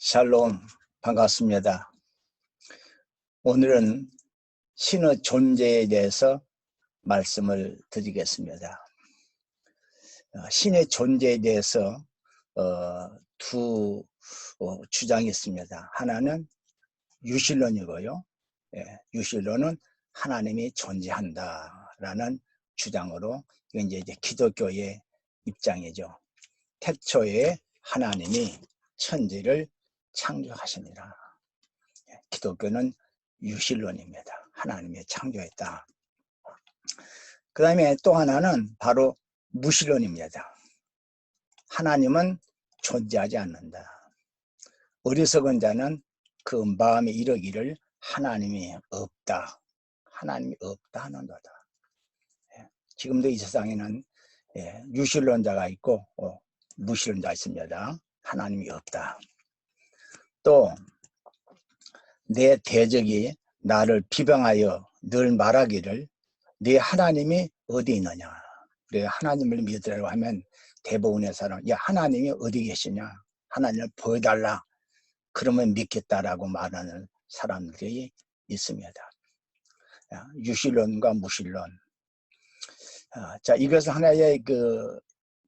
샬롬, 반갑습니다. 오늘은 신의 존재에 대해서 말씀을 드리겠습니다. 신의 존재에 대해서 두 주장이 있습니다. 하나는 유실론이고요. 유실론은 하나님이 존재한다라는 주장으로, 이건 이제 기독교의 입장이죠. 태초에 하나님이 천지를 창조하시니라. 기독교는 유실론입니다. 하나님이 창조했다. 그 다음에 또 하나는 바로 무실론입니다. 하나님은 존재하지 않는다. 어리석은 자는 그 마음에 이르기를 하나님이 없다. 하나님이 없다 하는도다. 지금도 이 세상에는 유실론자가 있고 무실론자가 있습니다. 하나님이 없다. 또 내 대적이 나를 비방하여 늘 말하기를 네 하나님이 어디 있느냐. 우리가 하나님을 믿으라고 하면 대부분의 사람, 야, 하나님이 어디 계시냐, 하나님을 보여달라, 그러면 믿겠다라고 말하는 사람들이 있습니다. 유실론과 무실론. 자, 이것을 하나의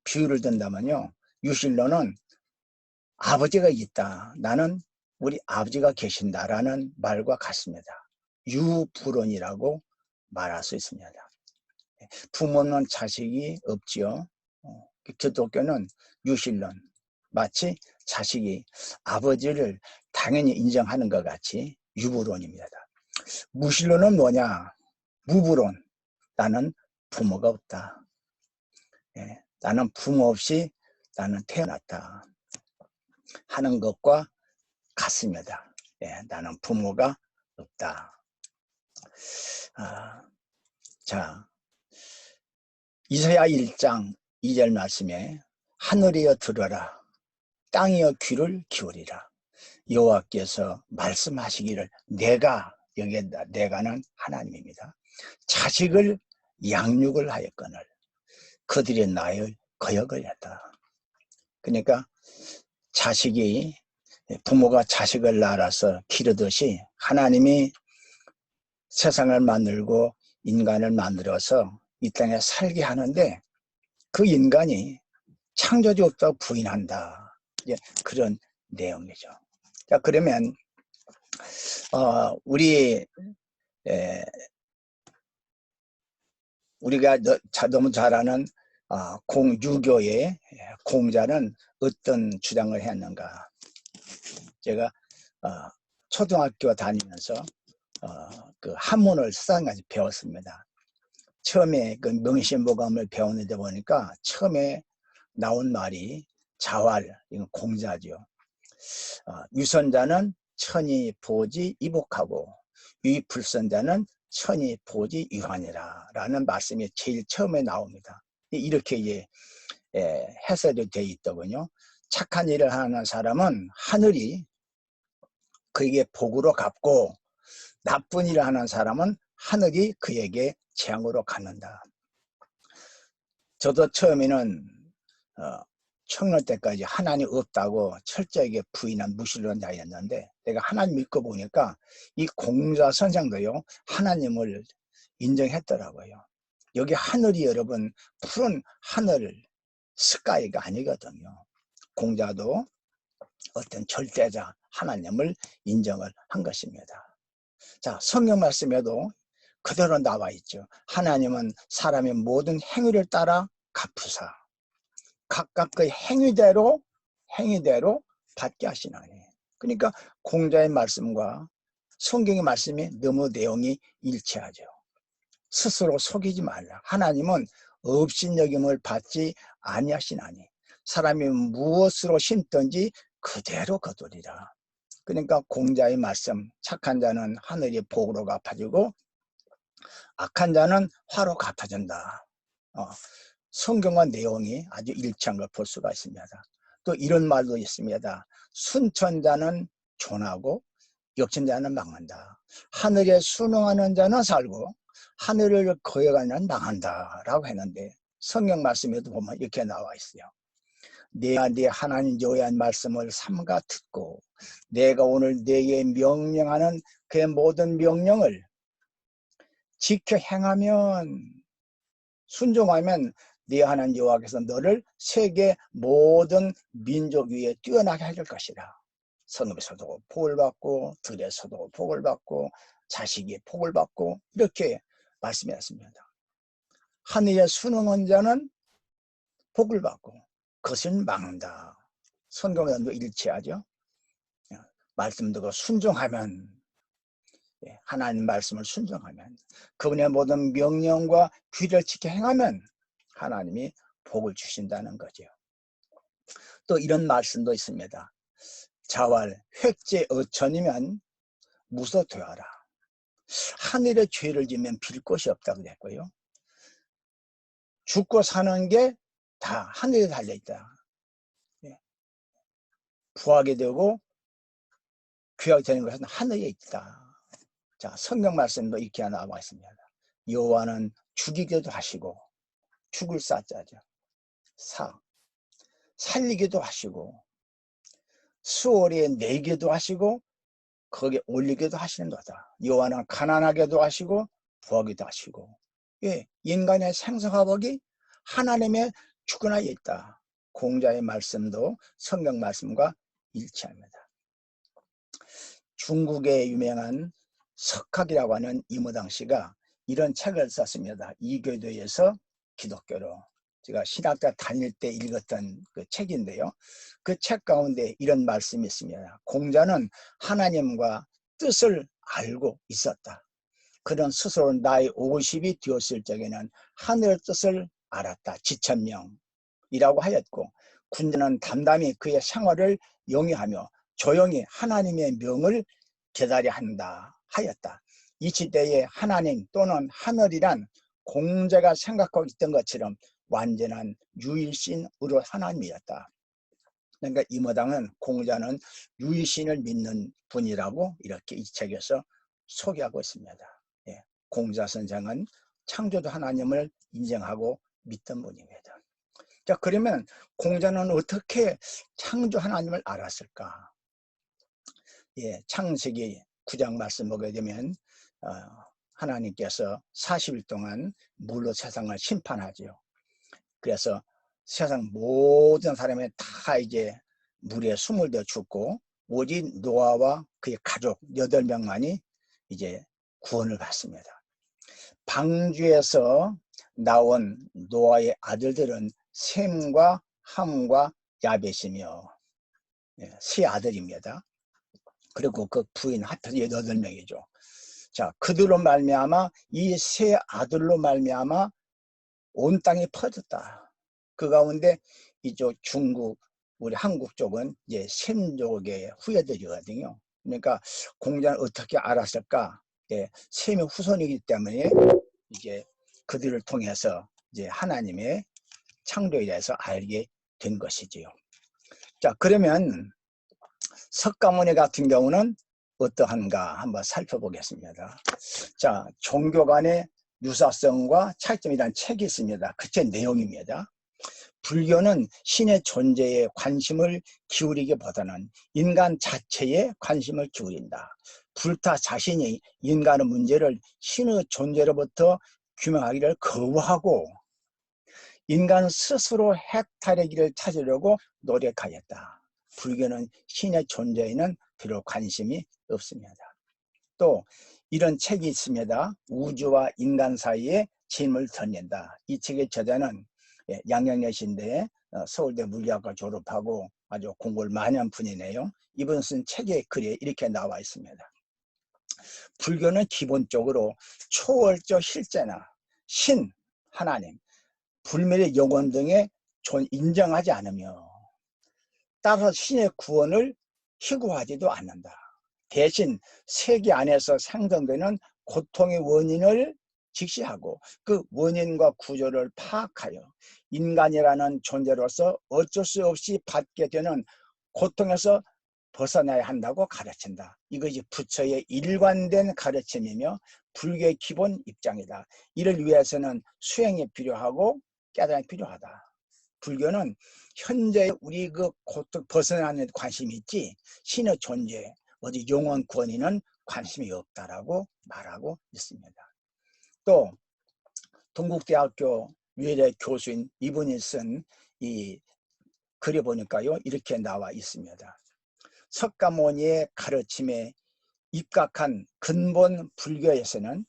비유를 든다면요, 유실론은 아버지가 있다, 나는 우리 아버지가 계신다라는 말과 같습니다. 유불론이라고 말할 수 있습니다. 부모는 자식이 없지요. 기독교는 유실론, 마치 자식이 아버지를 당연히 인정하는 것 같이 유불론입니다. 무실론은 뭐냐? 무불론, 나는 부모가 없다. 나는 부모 없이 나는 태어났다 하는 것과 같습니다. 나는 부모가 없다. 자, 이사야 1장 2절 말씀에 하늘이여 들어라, 땅이여 귀를 기울이라. 여호와께서 말씀하시기를 내가, 여기에 내가는 하나님입니다. 자식을 양육을 하였거늘 그들이 나의 거역을 했다. 그러니까 자식이, 부모가 자식을 낳아서 기르듯이 하나님이 세상을 만들고 인간을 만들어서 이 땅에 살게 하는데 그 인간이 창조주 없다고 부인한다. 이제 그런 내용이죠. 자, 그러면 우리가 너무 잘 아는 유교의 공자는 어떤 주장을 했는가. 제가 초등학교 다니면서 그 한문을 수상까지 배웠습니다. 처음에 그 명심보감을 배우는데 보니까 처음에 나온 말이 자활, 이건 공자죠. 유선자는 천이 보지 이복하고 유불선자는 천이 보지 유한이라 라는 말씀이 제일 처음에 나옵니다. 이렇게 이제 해석이 되어 있더군요. 착한 일을 하는 사람은 하늘이 그에게 복으로 갚고 나쁜 일을 하는 사람은 하늘이 그에게 재앙으로 갚는다. 저도 처음에는 청년 때까지 하나님 없다고 철저하게 부인한 무신론자였는데 내가 하나님 믿고 보니까 이 공자 선생도요 하나님을 인정했더라고요. 여기 하늘이 여러분 푸른 하늘 스카이가 아니거든요. 공자도 어떤 절대자 하나님을 인정을 한 것입니다. 자, 성경 말씀에도 그대로 나와 있죠. 하나님은 사람의 모든 행위를 따라 갚으사 각각 그 행위대로 받게 하시나니. 그러니까 공자의 말씀과 성경의 말씀이 너무 내용이 일치하죠. 스스로 속이지 말라. 하나님은 업신여김을 받지 아니하시나니 사람이 무엇으로 심든지 그대로 거두리라. 그러니까 공자의 말씀, 착한 자는 하늘이 복으로 갚아주고 악한 자는 화로 갚아준다. 성경과 내용이 아주 일치한 걸 볼 수가 있습니다. 또 이런 말도 있습니다. 순천자는 존하고 역천자는 망한다. 하늘에 순응하는 자는 살고 하늘을 거역하는 자는 망한다 라고 했는데 성경 말씀에도 보면 이렇게 나와 있어요. 내가 네 하나님 여호와의 말씀을 삼가 듣고 내가 오늘 네게 명령하는 그 모든 명령을 지켜 행하면, 순종하면 네 하나님 여호와께서 너를 세계 모든 민족 위에 뛰어나게 할 것이라. 성읍에서도 복을 받고 들에서도 복을 받고 자식이 복을 받고 이렇게 말씀하셨습니다. 하늘에 순응한 자는 복을 받고 그것은 막는다. 성경과도 일치하죠. 말씀 듣고 순종하면, 하나님 말씀을 순종하면, 그분의 모든 명령과 규례를 지켜 행하면 하나님이 복을 주신다는 거죠. 또 이런 말씀도 있습니다. 자활 획제 어천이면 무소되어라. 하늘에 죄를 지면 빌 곳이 없다고 그랬고요. 죽고 사는 게 다 하늘에 달려있다. 부하게 되고 귀하게 되는 것은 하늘에 있다. 자, 성경 말씀도 이렇게 나와 있습니다. 여호와는 죽이기도 하시고, 죽을 사자죠. 살리기도 하시고, 수월에 내기도 하시고, 거기에 올리기도 하시는도다. 여호와는 가난하게도 하시고 부하기도 하시고, 인간의 생사화복이 하나님의 주권하에 있다. 공자의 말씀도 성경 말씀과 일치합니다. 중국의 유명한 석학이라고 하는 이무당 씨가 이런 책을 썼습니다. 이교도에서 기독교로. 제가 신학교 다닐 때 읽었던 그 책인데요. 그 책 가운데 이런 말씀이 있습니다. 공자는 하나님과 뜻을 알고 있었다. 그는 스스로 나이 50이 되었을 적에는 하늘의 뜻을 알았다. 지천명이라고 하였고, 군자는 담담히 그의 생활을 영위하며 조용히 하나님의 명을 기다려 한다 하였다. 이 시대에 하나님 또는 하늘이란 공자가 생각하고 있던 것처럼 완전한 유일신으로 하나님이었다. 그러니까 이무당은 공자는 유일신을 믿는 분이라고 이렇게 이 책에서 소개하고 있습니다. 공자 선생은 창조주 하나님을 인정하고 믿던 분입니다. 자, 그러면 공자는 어떻게 창조 하나님을 알았을까? 창세기 9장 말씀 보게 되면 하나님께서 40일 동안 물로 세상을 심판하죠. 그래서 세상 모든 사람이 다 이제 물에 숨을 더 죽고 오직 노아와 그의 가족 8명만이 이제 구원을 받습니다. 방주에서 나온 노아의 아들들은 셈과 함과 야벳이며 세 아들입니다. 그리고 그 부인 합해서 8명이죠. 자, 그들로 말미암아 이 세 아들로 말미암아 온 땅이 퍼졌다. 그 가운데 이쪽 중국, 우리 한국 쪽은 이제 셈족의 후예들이거든요. 그러니까 공자는 어떻게 알았을까? 셈의 후손이기 때문에 이제 그들을 통해서 이제 하나님의 창조에 대해서 알게 된 것이지요. 자, 그러면 석가모니 같은 경우는 어떠한가 한번 살펴보겠습니다. 자, 종교 간의 유사성과 차이점이라는 책이 있습니다. 그 책 내용입니다. 불교는 신의 존재에 관심을 기울이기보다는 인간 자체에 관심을 기울인다. 불타 자신이 인간의 문제를 신의 존재로부터 규명하기를 거부하고 인간 스스로 해탈의 길을 찾으려고 노력하였다. 불교는 신의 존재에는 별로 관심이 없습니다. 또 이런 책이 있습니다. 우주와 인간 사이에 짐을 던진다. 이 책의 저자는 양양여신대 서울대 물리학과 졸업하고 아주 공부를 많이 한 분이네요. 이분 쓴 책의 글에 이렇게 나와 있습니다. 불교는 기본적으로 초월적 실제나 신, 하나님, 불멸의 영혼 등의 인정하지 않으며 따라서 신의 구원을 희구하지도 않는다. 대신 세계 안에서 생성되는 고통의 원인을 직시하고 그 원인과 구조를 파악하여 인간이라는 존재로서 어쩔 수 없이 받게 되는 고통에서 벗어나야 한다고 가르친다. 이것이 부처의 일관된 가르침이며 불교의 기본 입장이다. 이를 위해서는 수행이 필요하고 깨달음이 필요하다. 불교는 현재 우리 그 고통 벗어나는 관심이 있지 신의 존재, 어디 영원 권위는 관심이 없다라고 말하고 있습니다. 또 동국대학교 외래 교수인 이분이 쓴 이 글에 보니까요 이렇게 나와 있습니다. 석가모니의 가르침에 입각한 근본 불교에서는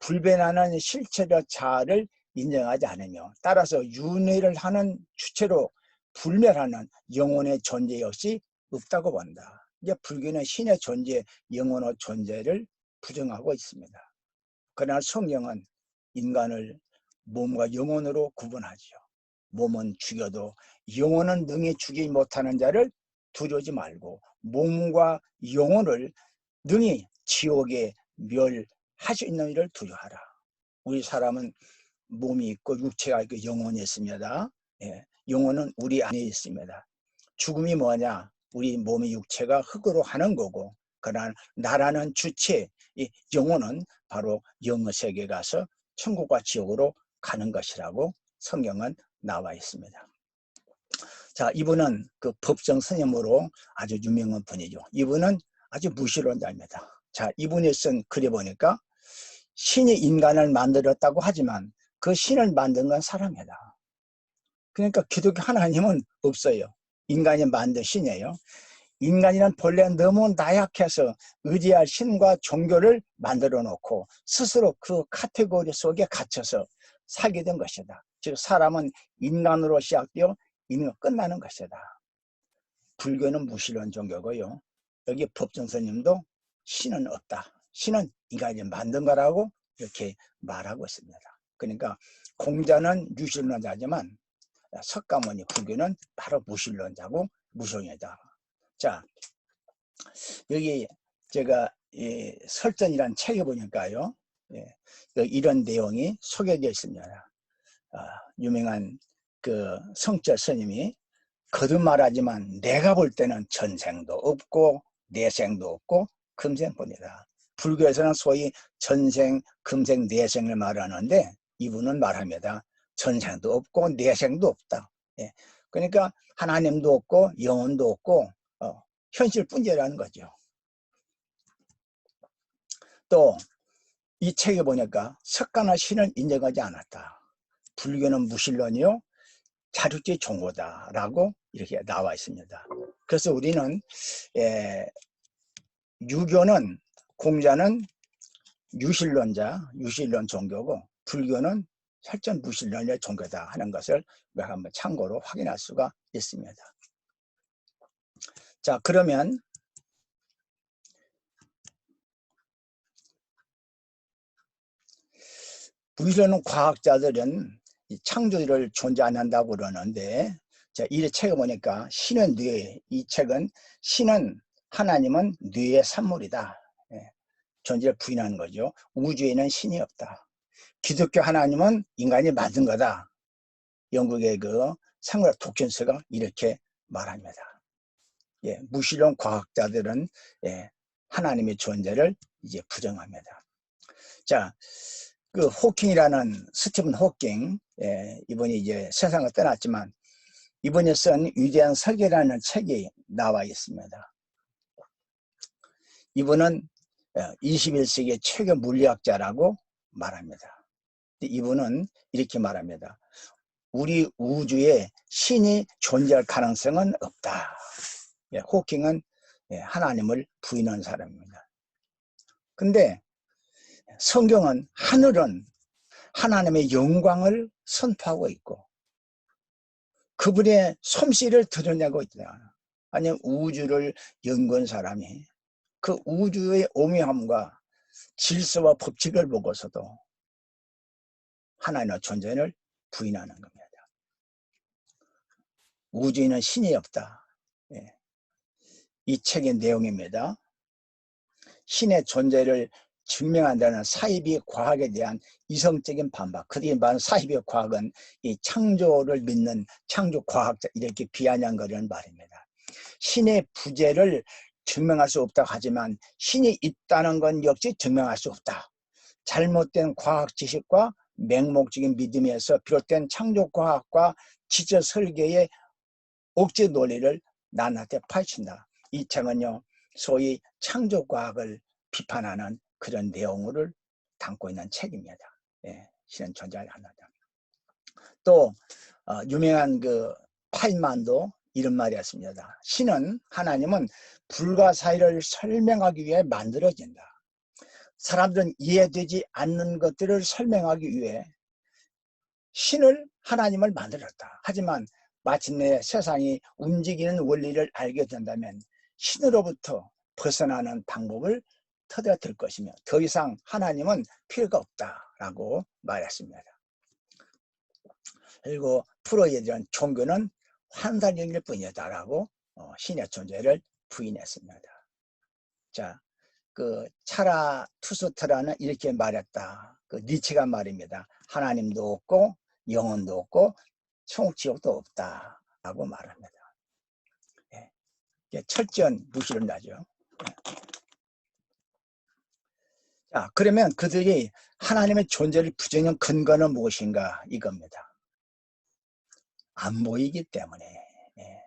불변하는 실체적 자아를 인정하지 않으며 따라서 윤회를 하는 주체로 불멸하는 영혼의 존재 역시 없다고 본다. 이제 불교는 신의 존재, 영혼의 존재를 부정하고 있습니다. 그러나 성경은 인간을 몸과 영혼으로 구분하지요. 몸은 죽여도 영혼은 능히 죽이지 못하는 자를 두려워하지 말고 몸과 영혼을 능히 지옥에 멸할 수 있는 이를 두려워하라. 우리 사람은 몸이 있고 육체가 있고 영혼이 있습니다. 예, 영혼은 우리 안에 있습니다. 죽음이 뭐냐? 우리 몸의 육체가 흙으로 하는 거고 그러나 나라는 주체, 이 영혼은 바로 영의 세계에 가서 천국과 지옥으로 가는 것이라고 성경은 나와 있습니다. 자, 이분은 그 법정 스님으로 아주 유명한 분이죠. 이분은 아주 무신론자입니다. 자, 이분이 쓴 글에 보니까 신이 인간을 만들었다고 하지만 그 신을 만든 건 사람이다. 그러니까 기독교 하나님은 없어요. 인간이 만든 신이에요. 인간이란 본래 너무 나약해서 의지할 신과 종교를 만들어 놓고 스스로 그 카테고리 속에 갇혀서 살게 된 것이다. 즉 사람은 인간으로 시작되어 인간으로 끝나는 것이다. 불교는 무신론 종교고요. 여기 법정 스님도 신은 없다. 신은 인간이 만든 거라고 이렇게 말하고 있습니다. 그러니까 공자는 유신론자지만 석가모니 불교는 바로 무신론자고 무신론이다. 자, 여기 제가 이 설전이라는 책에 보니까요, 예, 이런 내용이 소개되어 있습니다. 유명한 그 성철 스님이 거듭 말하지만 내가 볼 때는 전생도 없고 내생도 없고 금생뿐이다. 불교에서는 소위 전생, 금생, 내생을 말하는데 이분은 말합니다. 전생도 없고 내생도 없다. 예. 그러니까 하나님도 없고 영혼도 없고 현실뿐이라는 거죠. 또 이 책에 보니까 석가나 신을 인정하지 않았다. 불교는 무신론이요 자주지 종고다라고 이렇게 나와 있습니다. 그래서 우리는 유교는 공자는 유신론자, 유신론 종교고 불교는 실전 무신론의 종교다 하는 것을 우리가 한번 참고로 확인할 수가 있습니다. 자, 그러면 무신론 과학자들은 창조를 존재 안 한다고 그러는데, 자, 이 책을 보니까 신은 뇌, 이 책은 신은 하나님은 뇌의 산물이다. 예, 존재를 부인하는 거죠. 우주에는 신이 없다. 기독교 하나님은 인간이 만든 거다. 영국의 그 상무라 독전서가 이렇게 말합니다. 예, 무신론 과학자들은 하나님의 존재를 이제 부정합니다. 자, 그 호킹이라는 스티븐 호킹, 이분이 이제 세상을 떠났지만 이분이 쓴 위대한 설계라는 책이 나와 있습니다. 이분은 21세기 최고 물리학자라고 말합니다. 이분은 이렇게 말합니다. 우리 우주에 신이 존재할 가능성은 없다. 호킹은 하나님을 부인한 사람입니다. 근데 성경은 하늘은 하나님의 영광을 선포하고 있고 그분의 솜씨를 드러내고 있다. 아니면 우주를 연구한 사람이 그 우주의 오묘함과 질서와 법칙을 보고서도 하나님의 존재를 부인하는 겁니다. 우주에는 신이 없다. 이 책의 내용입니다. 신의 존재를 증명한다는 사이비 과학에 대한 이성적인 반박. 그들이 말하는 사이비 과학은 이 창조를 믿는 창조 과학자 이렇게 비아냥거리는 말입니다. 신의 부재를 증명할 수 없다고 하지만 신이 있다는 건 역시 증명할 수 없다. 잘못된 과학 지식과 맹목적인 믿음에서 비롯된 창조 과학과 지적 설계의 억제 논리를 나한테 파헤친다. 이 책은요, 소위 창조과학을 비판하는 그런 내용을 담고 있는 책입니다. 예, 신은 존재하지 않는다. 또 유명한 그 파인만도 이런 말이 있습니다. 신은, 하나님은 불가사의를 설명하기 위해 만들어진다. 사람들은 이해되지 않는 것들을 설명하기 위해 신을, 하나님을 만들었다. 하지만 마침내 세상이 움직이는 원리를 알게 된다면 신으로부터 벗어나는 방법을 터득할 것이며 더 이상 하나님은 필요가 없다라고 말했습니다. 그리고 프로이드는 종교는 환상적일 뿐이다라고 신의 존재를 부인했습니다. 자, 그 차라투스트라는 이렇게 말했다. 그 니체가 말입니다. 하나님도 없고 영혼도 없고 천국지옥도 없다라고 말합니다. 예, 철저한 무시를 하죠. 자, 그러면 그들이 하나님의 존재를 부정한 근거는 무엇인가? 이겁니다. 안 보이기 때문에. 예.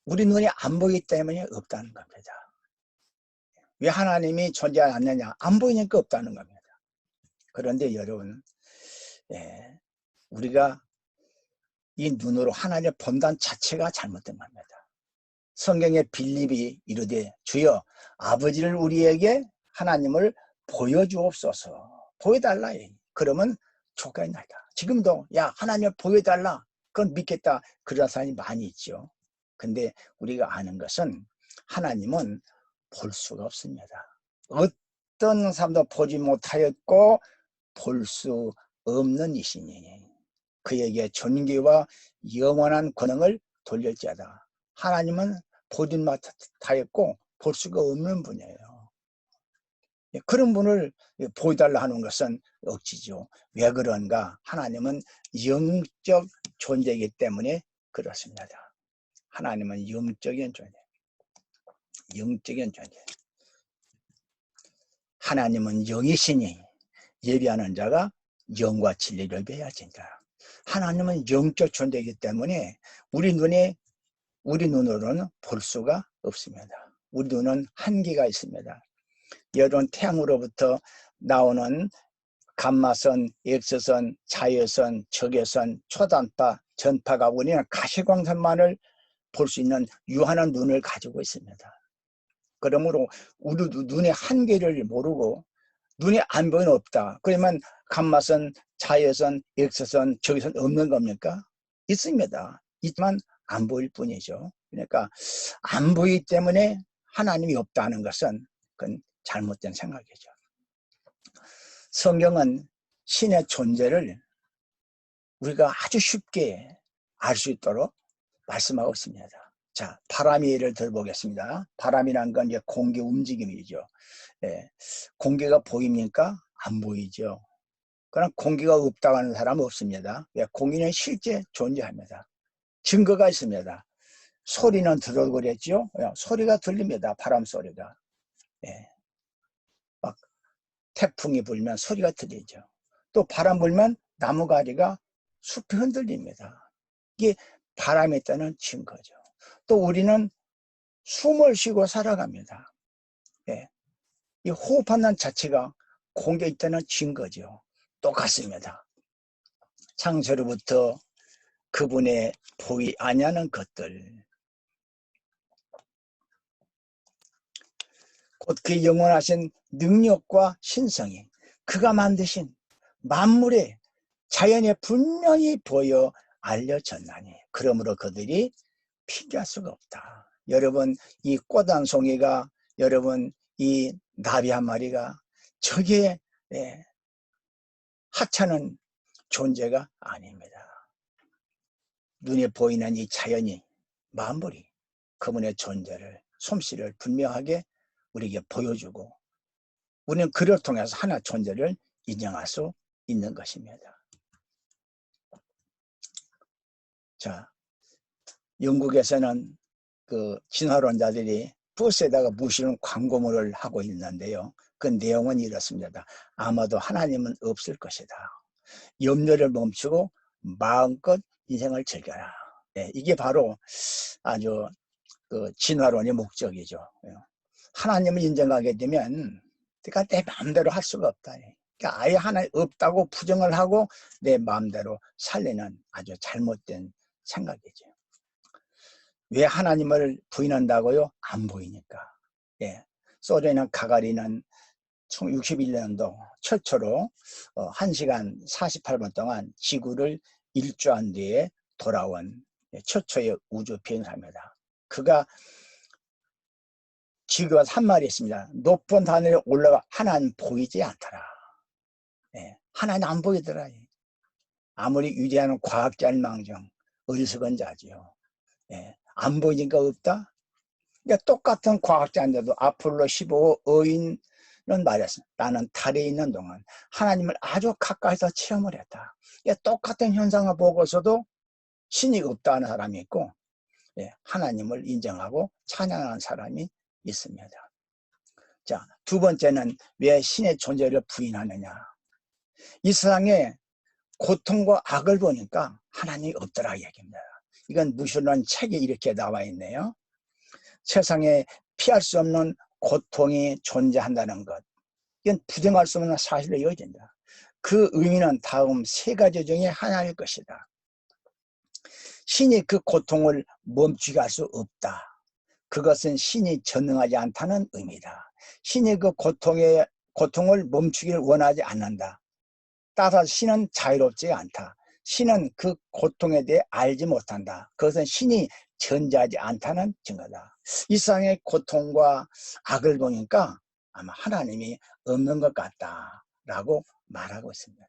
우리 눈이 안 보이기 때문에 없다는 겁니다. 왜 하나님이 존재하지 않느냐? 안 보이니까 없다는 겁니다. 그런데 여러분, 예, 우리가 이 눈으로 하나님을 본다는 자체가 잘못된 겁니다. 성경의 빌립이 이르되 주여 아버지를 우리에게 하나님을 보여주옵소서. 보여달라. 그러면 족하나이다. 지금도 야 하나님을 보여달라. 그건 믿겠다. 그런 사람이 많이 있죠. 근데 우리가 아는 것은 하나님은 볼 수가 없습니다. 어떤 사람도 보지 못하였고 볼 수 없는 이시니 그에게 존귀와 영원한 권능을 돌릴지어다. 하나님은 보지 못하였고 볼 수가 없는 분이에요. 그런 분을 보여달라 하는 것은 억지죠. 왜 그런가? 하나님은 영적 존재이기 때문에 그렇습니다. 하나님은 영적인 존재. 영적인 존재. 하나님은 영이시니 예배하는 자가 영과 진리를 배워진다. 하나님은 영적 존재이기 때문에 우리 눈으로는 볼 수가 없습니다. 우리 눈은 한계가 있습니다. 여러분 태양으로부터 나오는 감마선, X선, 자외선, 적외선, 초단파, 전파가 우리는 가시광선만을 볼 수 있는 유한한 눈을 가지고 있습니다. 그러므로 우리 눈의 한계를 모르고 눈이 안 보이는 없다. 그러면 감마선, 자외선, X선, 적외선 없는 겁니까? 있습니다. 있지만 안 보일 뿐이죠. 그러니까 안 보이기 때문에 하나님이 없다는 것은 그건 잘못된 생각이죠. 성경은 신의 존재를 우리가 아주 쉽게 알 수 있도록 말씀하고 있습니다. 자, 바람의 예를 들어보겠습니다. 바람이란 건 이제 공기 움직임이죠. 예, 공기가 보입니까? 안 보이죠. 그럼 공기가 없다고 하는 사람은 없습니다. 예, 공기는 실제 존재합니다. 증거가 있습니다. 소리는 들어도 그랬죠. 예, 소리가 들립니다. 바람 소리가. 예, 막 태풍이 불면 소리가 들리죠. 또 바람 불면 나무가리가 숲이 흔들립니다. 이게 바람에 있다는 증거죠. 또 우리는 숨을 쉬고 살아갑니다. 예. 이 호흡하는 자체가 공기에 있다는 증거죠. 똑같습니다. 창세로부터 그분의 보이 아니하는 것들, 곧 그 영원하신 능력과 신성이 그가 만드신 만물에 자연에 분명히 보여 알려졌나니 그러므로 그들이 피기할 수가 없다. 여러분 이 꽃 한 송이가, 여러분 이 나비 한 마리가 저게 하찮은 존재가 아닙니다. 눈에 보이는 이 자연이, 만물이 그분의 존재를, 솜씨를 분명하게 우리에게 보여주고 우리는 그를 통해서 하나 존재를 인정할 수 있는 것입니다. 자, 영국에서는 그 진화론자들이 버스에다가 무시는 광고물을 하고 있는데요. 그 내용은 이렇습니다. 아마도 하나님은 없을 것이다. 염려를 멈추고 마음껏 인생을 즐겨라. 예, 이게 바로 아주 그 진화론의 목적이죠. 예. 하나님을 인정하게 되면 내가 내 마음대로 할 수가 없다. 그러니까 아예 하나 없다고 부정을 하고 내 마음대로 살리는 아주 잘못된 생각이죠. 왜 하나님을 부인한다고요? 안 보이니까. 예. 소련의 가가린은 1961년도 최초로 1시간 48분 동안 지구를 일주한 뒤에 돌아온 최초의 우주 비행사입니다. 그가 지구가 한 말이 있습니다. 높은 하늘에 올라가 하나는 보이지 않더라. 예, 하나는 안 보이더라. 아무리 위대한 과학자일망정 어리석은 자지요. 예, 안 보이니까 없다? 그러니까 똑같은 과학자인데도 아폴로 15 어인은 말했습니다. 나는 달에 있는 동안 하나님을 아주 가까이서 체험을 했다. 그러니까 똑같은 현상을 보고서도 신이 없다는 사람이 있고, 예, 하나님을 인정하고 찬양하는 사람이 있습니다. 자, 두 번째는 왜 신의 존재를 부인하느냐. 이 세상에 고통과 악을 보니까 하나님이 없더라 얘기입니다. 이건 무신론 책에 이렇게 나와 있네요. 세상에 피할 수 없는 고통이 존재한다는 것, 이건 부정할 수 없는 사실로 이어진다. 그 의미는 다음 세 가지 중에 하나일 것이다. 신이 그 고통을 멈추게 할 수 없다. 그것은 신이 전능하지 않다는 의미다. 신이 그 고통을 멈추기를 원하지 않는다. 따라서 신은 자유롭지 않다. 신은 그 고통에 대해 알지 못한다. 그것은 신이 존재하지 않다는 증거다. 이 세상의 고통과 악을 보니까 아마 하나님이 없는 것 같다라고 말하고 있습니다.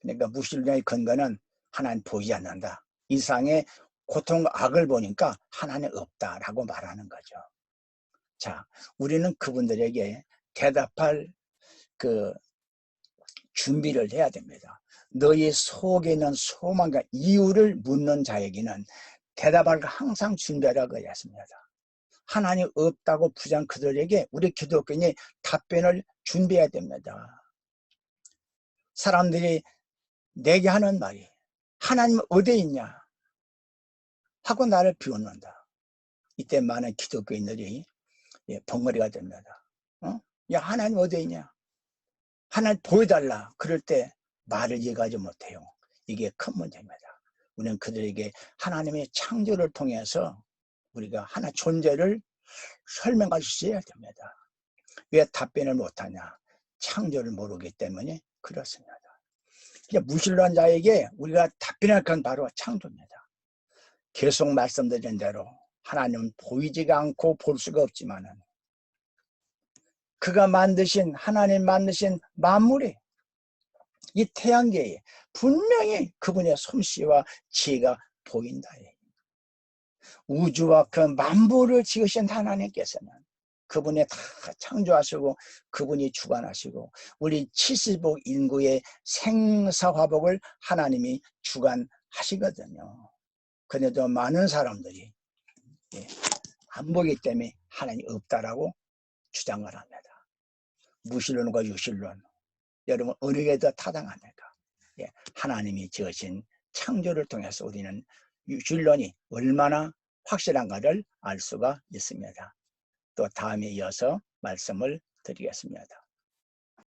그러니까 무신론의 근거는 하나님 보이지 않는다. 이 세상의 고통과 악을 보니까 하나님 없다라고 말하는 거죠. 자, 우리는 그분들에게 대답할 그 준비를 해야 됩니다. 너희 속에 있는 소망과 이유를 묻는 자에게는 대답할 거 항상 준비하라고 했습니다. 하나님 없다고 부정 그들에게 우리 기독교인이 답변을 준비해야 됩니다. 사람들이 내게 하는 말이 하나님 어디에 있냐 하고 나를 비웃는다. 이때 많은 기독교인들이 벙어리가 됩니다. 야, 하나님 어디에 있냐? 하나님 보여달라. 그럴 때 말을 이해하지 못해요. 이게 큰 문제입니다. 우리는 그들에게 하나님의 창조를 통해서 우리가 하나 존재를 설명할 수 있어야 됩니다. 왜 답변을 못하냐? 창조를 모르기 때문에 그렇습니다. 무신론 자에게 우리가 답변할 건 바로 창조입니다. 계속 말씀드린 대로 하나님은 보이지가 않고 볼 수가 없지만은 그가 만드신 하나님 만드신 만물이 이 태양계에 분명히 그분의 솜씨와 지혜가 보인다. 우주와 그 만물을 지으신 하나님께서는 그분이 다 창조하시고 그분이 주관하시고 우리 70억 인구의 생사화복을 하나님이 주관하시거든요. 그런데도 많은 사람들이 안 보기 때문에 하나님이 없다라고 주장을 합니다. 무신론과 유신론, 여러분 어느 게 더 타당합니까? 하나님이 지으신 창조를 통해서 우리는 유신론이 얼마나 확실한가를 알 수가 있습니다. 또 다음에 이어서 말씀을 드리겠습니다.